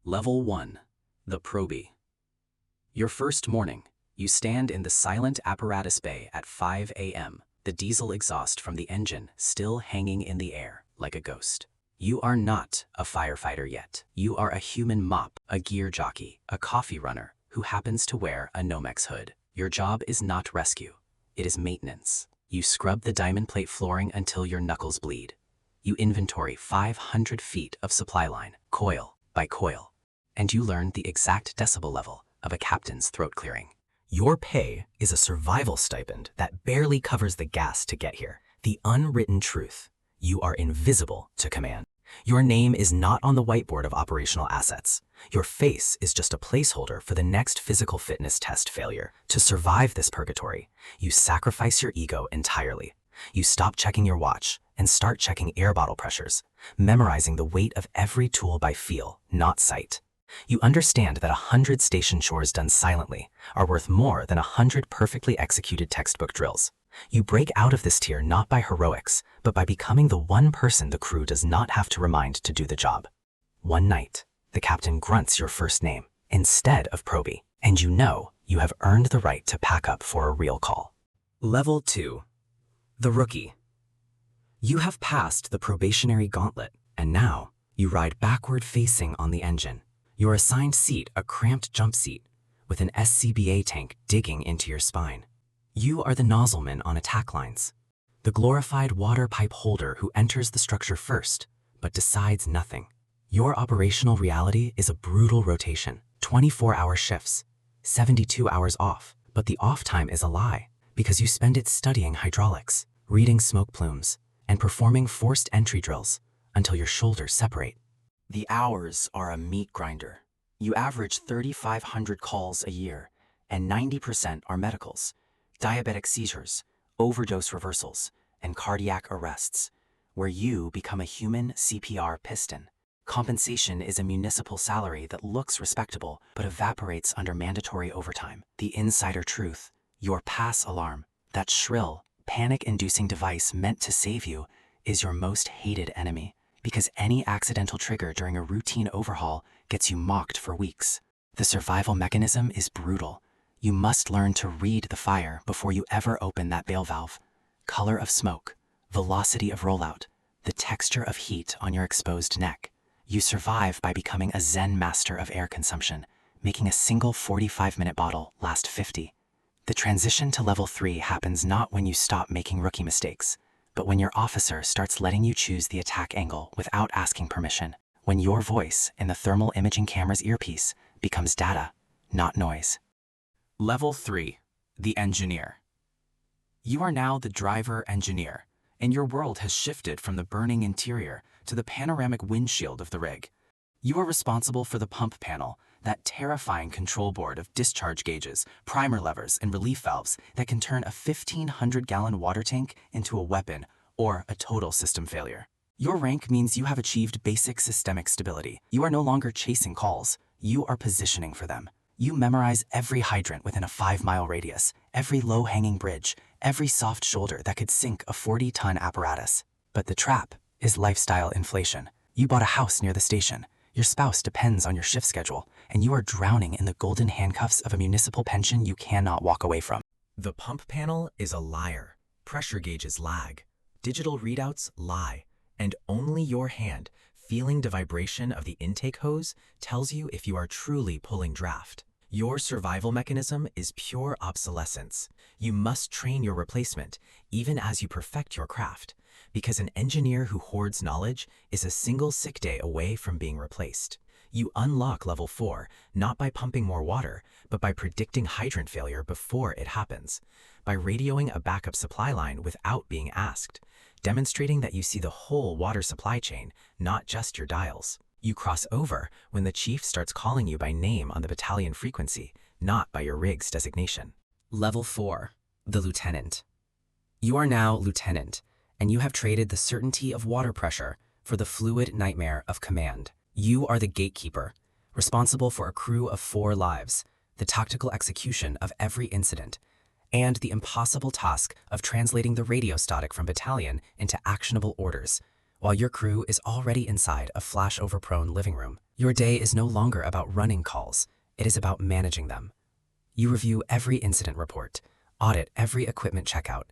Level 1. The Proby. Your first morning, you stand in the silent apparatus bay at 5 a.m., the diesel exhaust from the engine still hanging in the air like a ghost. You are not a firefighter yet. You are a human mop, a gear jockey, a coffee runner who happens to wear a Nomex hood. Your job is not rescue. It is maintenance. You scrub the diamond plate flooring until your knuckles bleed. You inventory 500 feet of supply line, coil by coil, and you learn the exact decibel level of a captain's throat clearing. Your pay is a survival stipend that barely covers the gas to get here. The unwritten truth: you are invisible to command. Your name is not on the whiteboard of operational assets. Your face is just a placeholder for the next physical fitness test failure. To survive this purgatory, you sacrifice your ego entirely. You stop checking your watch and start checking air bottle pressures, memorizing the weight of every tool by feel, not sight. You understand that 100 station chores done silently are worth more than 100 perfectly executed textbook drills. You break out of this tier not by heroics, but by becoming the one person the crew does not have to remind to do the job. One night, the captain grunts your first name instead of Proby, and you know you have earned the right to pack up for a real call. Level 2. The Rookie. You have passed the probationary gauntlet, and now you ride backward facing on the engine. Your assigned seat a cramped jump seat with an SCBA tank digging into your spine. You are the nozzleman on attack lines, the glorified water pipe holder who enters the structure first, but decides nothing. Your operational reality is a brutal rotation, 24-hour shifts, 72 hours off, but the off time is a lie because you spend it studying hydraulics, reading smoke plumes, and performing forced entry drills until your shoulders separate. The hours are a meat grinder. You average 3,500 calls a year, and 90% are medicals. Diabetic seizures, overdose reversals, and cardiac arrests, where you become a human CPR piston. Compensation is a municipal salary that looks respectable but evaporates under mandatory overtime. The insider truth: your pass alarm, that shrill, panic-inducing device meant to save you, is your most hated enemy, because any accidental trigger during a routine overhaul gets you mocked for weeks. The survival mechanism is brutal. You must learn to read the fire before you ever open that bail valve. Color of smoke, velocity of rollout, the texture of heat on your exposed neck. You survive by becoming a Zen master of air consumption, making a single 45-minute bottle last 50. The transition to level 3 happens not when you stop making rookie mistakes, but when your officer starts letting you choose the attack angle without asking permission, when your voice in the thermal imaging camera's earpiece becomes data, not noise. Level 3. The Engineer. You are now the driver-engineer, and your world has shifted from the burning interior to the panoramic windshield of the rig. You are responsible for the pump panel, that terrifying control board of discharge gauges, primer levers, and relief valves that can turn a 1,500-gallon water tank into a weapon or a total system failure. Your rank means you have achieved basic systemic stability. You are no longer chasing calls. You are positioning for them. You memorize every hydrant within a 5-mile radius, every low-hanging bridge, every soft shoulder that could sink a 40-ton apparatus. But the trap is lifestyle inflation. You bought a house near the station. Your spouse depends on your shift schedule, and you are drowning in the golden handcuffs of a municipal pension you cannot walk away from. The pump panel is a liar. Pressure gauges lag. Digital readouts lie. And only your hand, feeling the vibration of the intake hose, tells you if you are truly pulling draft. Your survival mechanism is pure obsolescence. You must train your replacement, even as you perfect your craft, because an engineer who hoards knowledge is a single sick day away from being replaced. You unlock level 4, not by pumping more water, but by predicting hydrant failure before it happens, by radioing a backup supply line without being asked, demonstrating that you see the whole water supply chain, not just your dials. You cross over when the chief starts calling you by name on the battalion frequency, not by your rig's designation. Level 4. The Lieutenant. You are now Lieutenant, and you have traded the certainty of water pressure for the fluid nightmare of command. You are the gatekeeper, responsible for a crew of 4 lives, the tactical execution of every incident, and the impossible task of translating the radio static from battalion into actionable orders, while your crew is already inside a flashover-prone living room. Your day is no longer about running calls, it is about managing them. You review every incident report, audit every equipment checkout,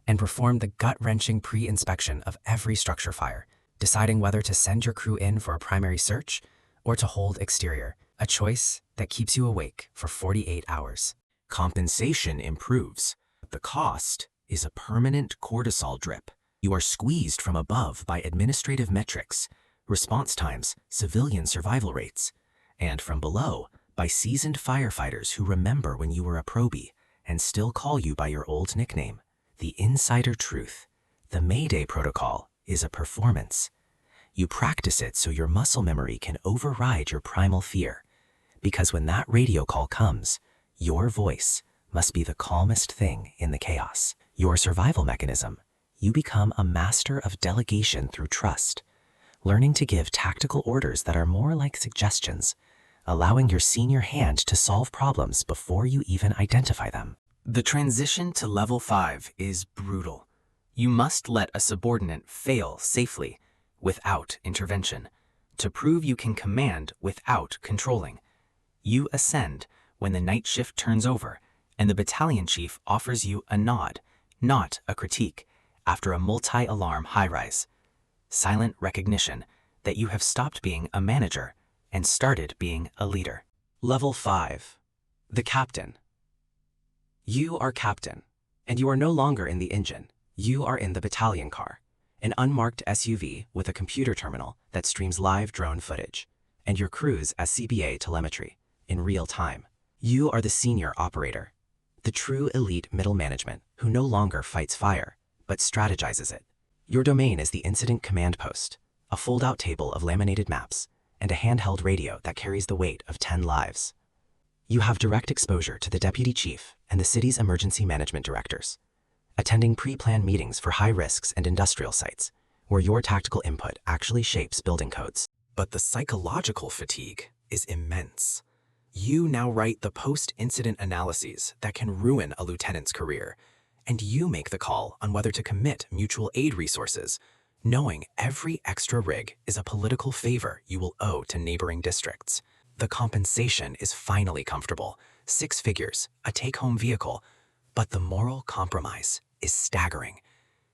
and perform the gut-wrenching pre-inspection of every structure fire, deciding whether to send your crew in for a primary search or to hold exterior, a choice that keeps you awake for 48 hours. Compensation improves. The cost is a permanent cortisol drip. You are squeezed from above by administrative metrics, response times, civilian survival rates, and from below by seasoned firefighters who remember when you were a probie and still call you by your old nickname. The insider truth, the Mayday protocol, is a performance. You practice it so your muscle memory can override your primal fear. Because when that radio call comes, your voice must be the calmest thing in the chaos. Your survival mechanism, you become a master of delegation through trust, learning to give tactical orders that are more like suggestions, allowing your senior hand to solve problems before you even identify them. The transition to level 5 is brutal. You must let a subordinate fail safely, without intervention, to prove you can command without controlling. You ascend when the night shift turns over and the battalion chief offers you a nod, not a critique, after a multi-alarm high-rise. Silent recognition that you have stopped being a manager and started being a leader. Level 5. The captain. You are captain, and you are no longer in the engine. You are in the battalion car, an unmarked SUV with a computer terminal that streams live drone footage, and your crew's SCBA telemetry in real time. You are the senior operator, the true elite middle management who no longer fights fire, but strategizes it. Your domain is the incident command post, a fold-out table of laminated maps, and a handheld radio that carries the weight of 10 lives. You have direct exposure to the deputy chief and the city's emergency management directors, attending pre-planned meetings for high risks and industrial sites, where your tactical input actually shapes building codes. But the psychological fatigue is immense. You now write the post-incident analyses that can ruin a lieutenant's career, and you make the call on whether to commit mutual aid resources, knowing every extra rig is a political favor you will owe to neighboring districts. The compensation is finally comfortable, 6 figures, a take-home vehicle, but the moral compromise is staggering.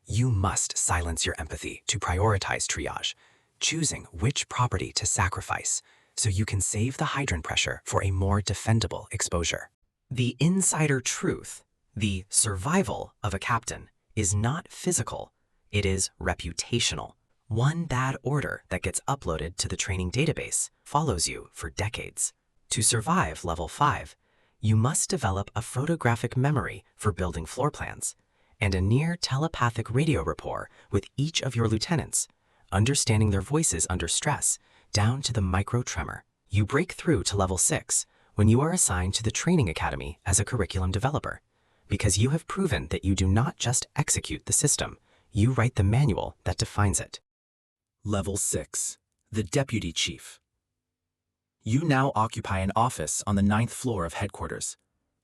You must silence your empathy to prioritize triage, choosing which property to sacrifice so you can save the hydrant pressure for a more defendable exposure. The insider truth, the survival of a captain, is not physical, it is reputational. One bad order that gets uploaded to the training database follows you for decades. To survive level 5, you must develop a photographic memory for building floor plans and a near telepathic radio rapport with each of your lieutenants, understanding their voices under stress down to the micro tremor. You break through to level 6 when you are assigned to the training academy as a curriculum developer, because you have proven that you do not just execute the system, you write the manual that defines it. Level 6. The Deputy Chief. You now occupy an office on the 9th floor of headquarters,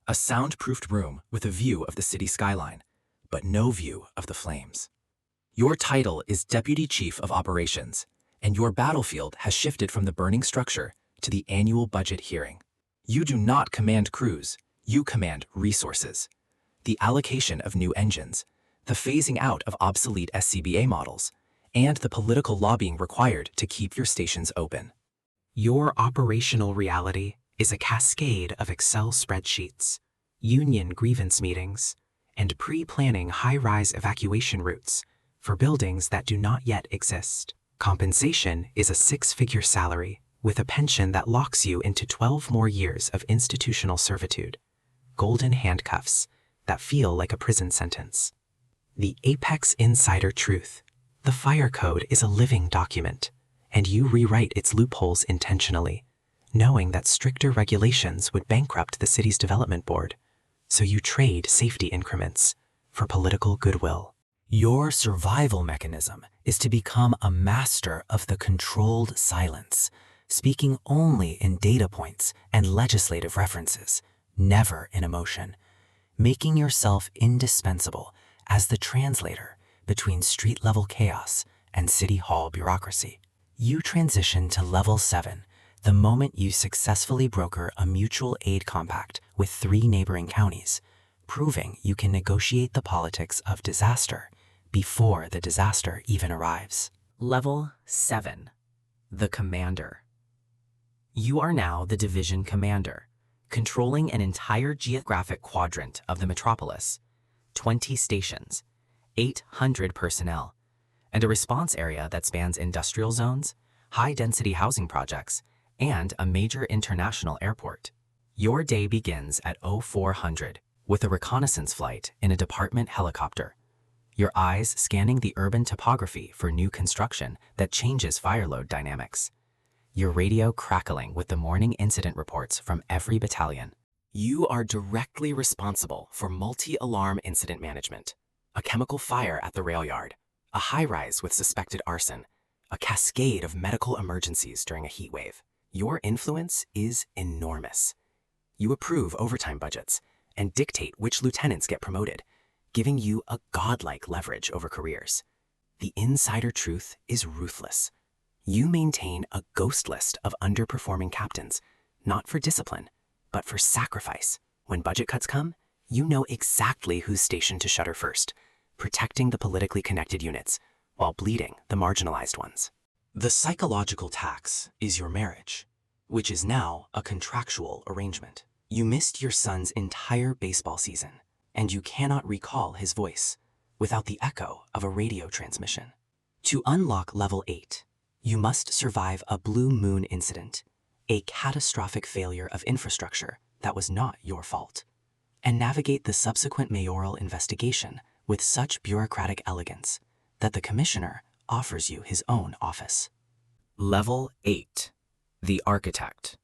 a soundproofed room with a view of the city skyline, but no view of the flames. Your title is Deputy Chief of Operations, and your battlefield has shifted from the burning structure to the annual budget hearing. You do not command crews, you command resources. The allocation of new engines, the phasing out of obsolete SCBA models, and the political lobbying required to keep your stations open. Your operational reality is a cascade of Excel spreadsheets, union grievance meetings, and pre-planning high-rise evacuation routes for buildings that do not yet exist. Compensation is a 6-figure salary with a pension that locks you into 12 more years of institutional servitude, golden handcuffs that feel like a prison sentence. The Apex Insider Truth. The fire code is a living document, and you rewrite its loopholes intentionally, knowing that stricter regulations would bankrupt the city's development board, so you trade safety increments for political goodwill. Your survival mechanism is to become a master of the controlled silence, speaking only in data points and legislative references, never in emotion, making yourself indispensable as the translator between street-level chaos and City Hall bureaucracy. You transition to level 7 the moment you successfully broker a mutual aid compact with 3 neighboring counties, proving you can negotiate the politics of disaster before the disaster even arrives. Level 7. The Commander. You are now the division commander, controlling an entire geographic quadrant of the metropolis, 20 stations, 800 personnel, and a response area that spans industrial zones, high-density housing projects, and a major international airport. Your day begins at 0400 with a reconnaissance flight in a department helicopter, your eyes scanning the urban topography for new construction that changes fire load dynamics, your radio crackling with the morning incident reports from every battalion. You are directly responsible for multi-alarm incident management, a chemical fire at the rail yard, a high-rise with suspected arson, a cascade of medical emergencies during a heat wave. Your influence is enormous. You approve overtime budgets and dictate which lieutenants get promoted, giving you a godlike leverage over careers. The insider truth is ruthless. You maintain a ghost list of underperforming captains, not for discipline, but for sacrifice. When budget cuts come, you know exactly who's stationed to shutter first, protecting the politically connected units while bleeding the marginalized ones. The psychological tax is your marriage, which is now a contractual arrangement. You missed your son's entire baseball season, and you cannot recall his voice without the echo of a radio transmission. To unlock level 8, you must survive a blue moon incident, a catastrophic failure of infrastructure that was not your fault, and navigate the subsequent mayoral investigation with such bureaucratic elegance that the commissioner offers you his own office. Level 8. The Architect.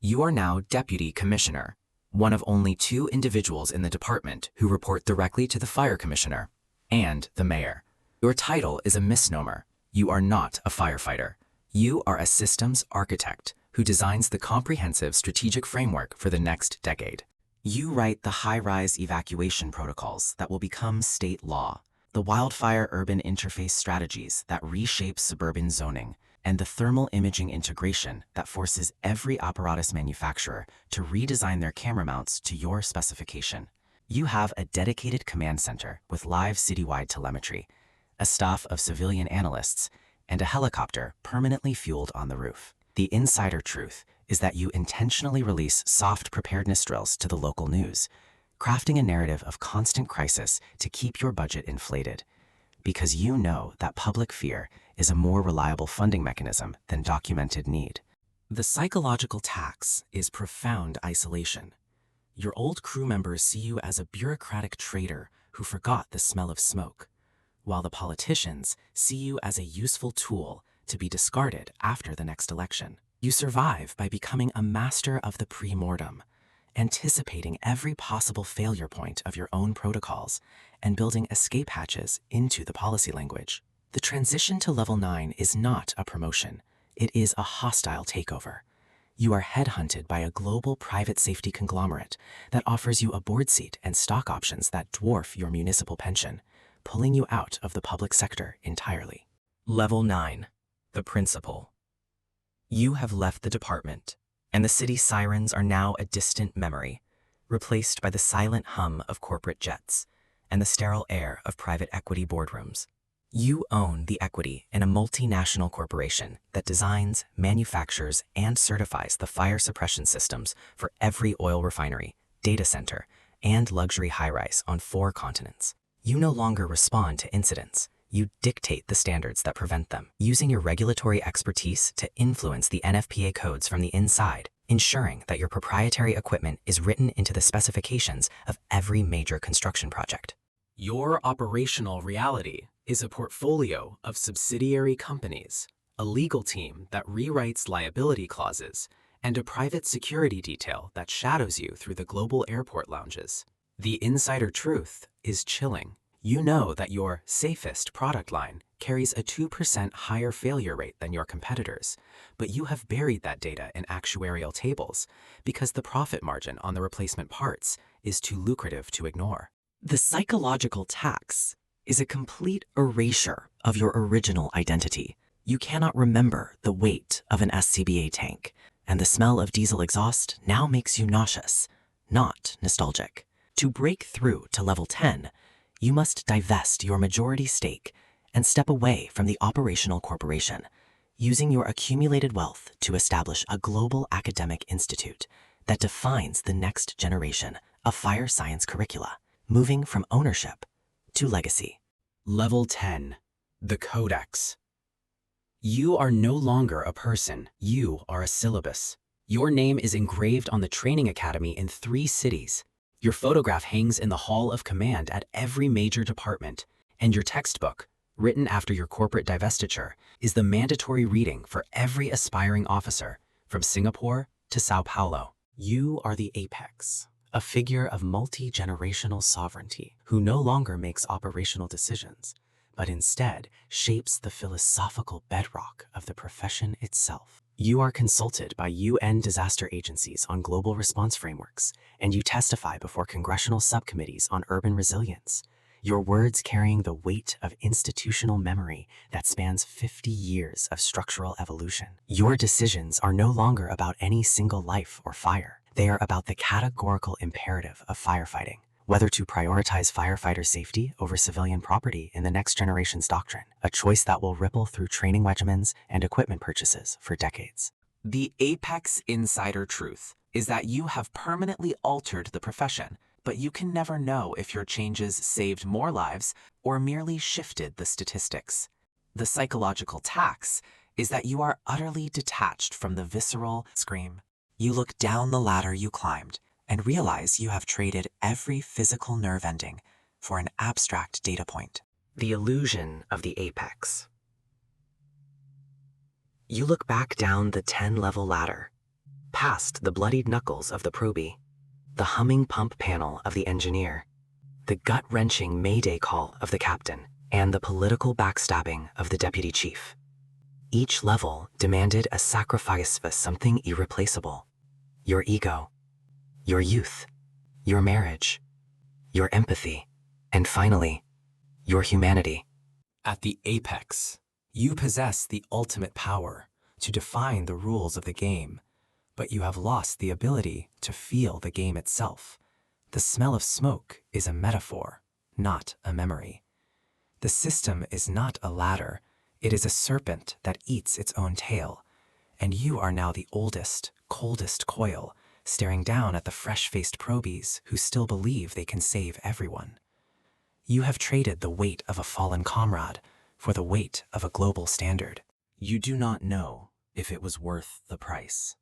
You are now Deputy Commissioner, one of only 2 individuals in the department who report directly to the Fire Commissioner and the Mayor. Your title is a misnomer. You are not a firefighter. You are a systems architect who designs the comprehensive strategic framework for the next decade. You write the high-rise evacuation protocols that will become state law, the wildfire urban interface strategies that reshape suburban zoning, and the thermal imaging integration that forces every apparatus manufacturer to redesign their camera mounts to your specification. You have a dedicated command center with live citywide telemetry, a staff of civilian analysts, and a helicopter permanently fueled on the roof. The insider truth is that you intentionally release soft preparedness drills to the local news, crafting a narrative of constant crisis to keep your budget inflated, because you know that public fear is a more reliable funding mechanism than documented need. The psychological tax is profound isolation. Your old crew members see you as a bureaucratic traitor who forgot the smell of smoke, while the politicians see you as a useful tool to be discarded after the next election. You survive by becoming a master of the pre-mortem, anticipating every possible failure point of your own protocols and building escape hatches into the policy language. The transition to level 9 is not a promotion. It is a hostile takeover. You are headhunted by a global private safety conglomerate that offers you a board seat and stock options that dwarf your municipal pension, pulling you out of the public sector entirely. Level 9. The Principal. You have left the department, and the city sirens are now a distant memory, replaced by the silent hum of corporate jets and the sterile air of private equity boardrooms. You own the equity in a multinational corporation that designs, manufactures, and certifies the fire suppression systems for every oil refinery, data center, and luxury high-rise on 4 continents. You no longer respond to incidents. You dictate the standards that prevent them, using your regulatory expertise to influence the NFPA codes from the inside, ensuring that your proprietary equipment is written into the specifications of every major construction project. Your operational reality is a portfolio of subsidiary companies, a legal team that rewrites liability clauses, and a private security detail that shadows you through the global airport lounges. The insider truth is chilling. You know that your safest product line carries a 2% higher failure rate than your competitors, but you have buried that data in actuarial tables because the profit margin on the replacement parts is too lucrative to ignore. The psychological tax is a complete erasure of your original identity. You cannot remember the weight of an SCBA tank, and the smell of diesel exhaust now makes you nauseous, not nostalgic. To break through to level 10, you must divest your majority stake and step away from the operational corporation, using your accumulated wealth to establish a global academic institute that defines the next generation of fire science curricula, moving from ownership to legacy. Level 10. The Codex. You are no longer a person, you are a syllabus. Your name is engraved on the training academy in 3 cities. Your photograph hangs in the hall of command at every major department, and your textbook, written after your corporate divestiture, is the mandatory reading for every aspiring officer, from Singapore to Sao Paulo. You are the apex, a figure of multi-generational sovereignty who no longer makes operational decisions, but instead shapes the philosophical bedrock of the profession itself. You are consulted by UN disaster agencies on global response frameworks, and you testify before congressional subcommittees on urban resilience, your words carrying the weight of institutional memory that spans 50 years of structural evolution. Your decisions are no longer about any single life or fire. They are about the categorical imperative of firefighting, whether to prioritize firefighter safety over civilian property in the next generation's doctrine, a choice that will ripple through training regimens and equipment purchases for decades. The apex insider truth is that you have permanently altered the profession, but you can never know if your changes saved more lives or merely shifted the statistics. The psychological tax is that you are utterly detached from the visceral scream. You look down the ladder you climbed and realize you have traded every physical nerve ending for an abstract data point. The illusion of the apex. You look back down the 10-level ladder, past the bloodied knuckles of the probie, the humming pump panel of the engineer, the gut-wrenching mayday call of the captain, and the political backstabbing of the deputy chief. Each level demanded a sacrifice for something irreplaceable: your ego, your youth, your marriage, your empathy, and finally, your humanity. At the apex, you possess the ultimate power to define the rules of the game, but you have lost the ability to feel the game itself. The smell of smoke is a metaphor, not a memory. The system is not a ladder, it is a serpent that eats its own tail, and you are now the oldest, coldest coil, staring down at the fresh-faced probies who still believe they can save everyone. You have traded the weight of a fallen comrade for the weight of a global standard. You do not know if it was worth the price,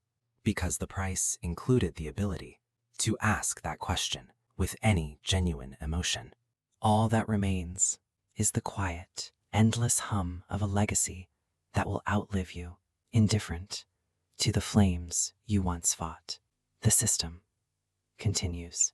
because the price included the ability to ask that question with any genuine emotion. All that remains is the quiet, endless hum of a legacy that will outlive you, indifferent to the flames you once fought. The system continues.